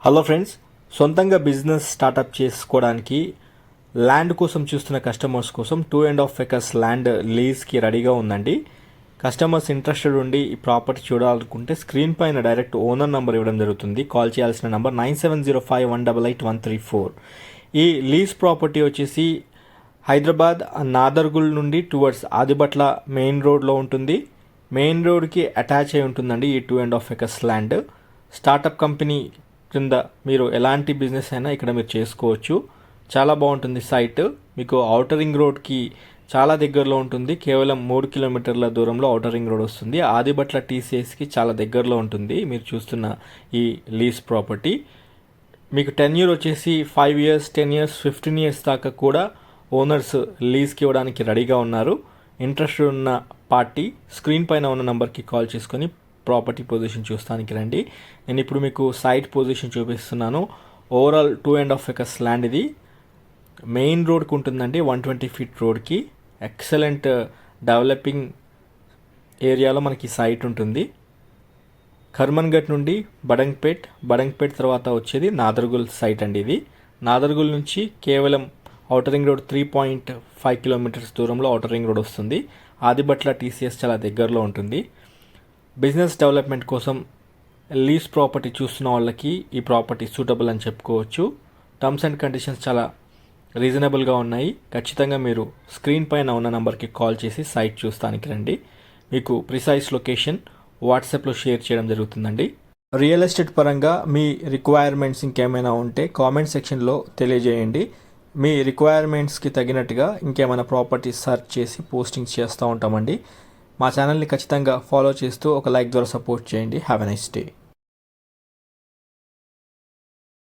Hello friends, సొంతంగా business startup చేసుకోవడానికి land కోసం చూస్తున్న కస్టమర్స్ కోసం 2.5 acres ల్యాండ్ లీజ్కి రెడీగా ఉందండి. కస్టమర్స్ ఇంట్రెస్టెడ్ ఉండి ఈ ప్రాపర్టీ చూడాలనుకుంటే స్క్రీన్ పైన డైరెక్ట్ ఓనర్ నెంబర్ ఇవ్వడం జరుగుతుంది. కాల్ చేయాల్సిన నెంబర్ 9705188134. ఈ లీజ్ ప్రాపర్టీ వచ్చేసి హైదరాబాద్ నాదర్గుల్ నుండి టువర్డ్స్ ఆదిబట్ల మెయిన్ రోడ్లో ఉంటుంది. మెయిన్ రోడ్కి అటాచ్ అయి ఉంటుందండి ఈ 2.5 acres ల్యాండ్. స్టార్టప్ కంపెనీ కింద మీరు ఎలాంటి బిజినెస్ అయినా ఇక్కడ మీరు చేసుకోవచ్చు. చాలా బాగుంటుంది సైట్. మీకు ఔటర్ రింగ్ రోడ్కి చాలా దగ్గరలో ఉంటుంది. కేవలం 3 కిలోమీటర్ల దూరంలో ఔటర్ రింగ్ రోడ్ వస్తుంది. ఆదిబట్ల టీసీఎస్కి చాలా దగ్గరలో ఉంటుంది మీరు చూస్తున్న ఈ లీజ్ ప్రాపర్టీ. మీకు టెన్యూర్ వచ్చేసి 5 years, 10 years, 15 years దాకా కూడా ఓనర్స్ లీజ్కి ఇవ్వడానికి రెడీగా ఉన్నారు. ఇంట్రెస్ట్ ఉన్న పార్టీ స్క్రీన్ పైన ఉన్న నెంబర్కి కాల్ చేసుకొని ప్రాపర్టీ పొజిషన్ చూస్తానికి రండి. నేను ఇప్పుడు మీకు సైట్ పొజిషన్ చూపిస్తున్నాను. ఓవరాల్ 2.5 acres ల్యాండ్ ఇది. మెయిన్ రోడ్కి ఉంటుందండి, 120 feet రోడ్కి. ఎక్సలెంట్ డెవలపింగ్ ఏరియాలో మనకి సైట్ ఉంటుంది. కర్మన్ఘట్ నుండి బడంగ్పేట్ తర్వాత వచ్చేది నాదర్గుల్ సైట్ అండి ఇది. నాదర్గుల్ నుంచి కేవలం ఔటర్ రింగ్ రోడ్ 3.5 kilometers దూరంలో ఔటర్ రింగ్ రోడ్ వస్తుంది. ఆదిబట్ల టీసీఎస్ చాలా దగ్గరలో ఉంటుంది. బిజినెస్ డెవలప్మెంట్ కోసం లీజ్ ప్రాపర్టీ చూస్తున్న వాళ్ళకి ఈ ప్రాపర్టీ సూటబుల్ అని చెప్పుకోవచ్చు. టర్మ్స్ అండ్ కండిషన్స్ చాలా రీజనబుల్గా ఉన్నాయి. ఖచ్చితంగా మీరు స్క్రీన్ పైన ఉన్న నెంబర్కి కాల్ చేసి సైట్ చూస్తానికి రండి. మీకు ప్రిసైజ్ లొకేషన్ వాట్సాప్లో షేర్ చేయడం జరుగుతుందండి. రియల్ ఎస్టేట్ పరంగా మీ రిక్వైర్మెంట్స్ ఇంకేమైనా ఉంటే కామెంట్ సెక్షన్లో తెలియజేయండి. మీ రిక్వైర్మెంట్స్కి తగినట్టుగా ఇంకేమైనా ప్రాపర్టీ సెర్చ్ చేసి పోస్టింగ్ చేస్తూ ఉంటామండి. మా ఛానల్ని ఖచ్చితంగా ఫాలో చేస్తూ ఒక లైక్ ద్వారా సపోర్ట్ చేయండి. Have a nice day.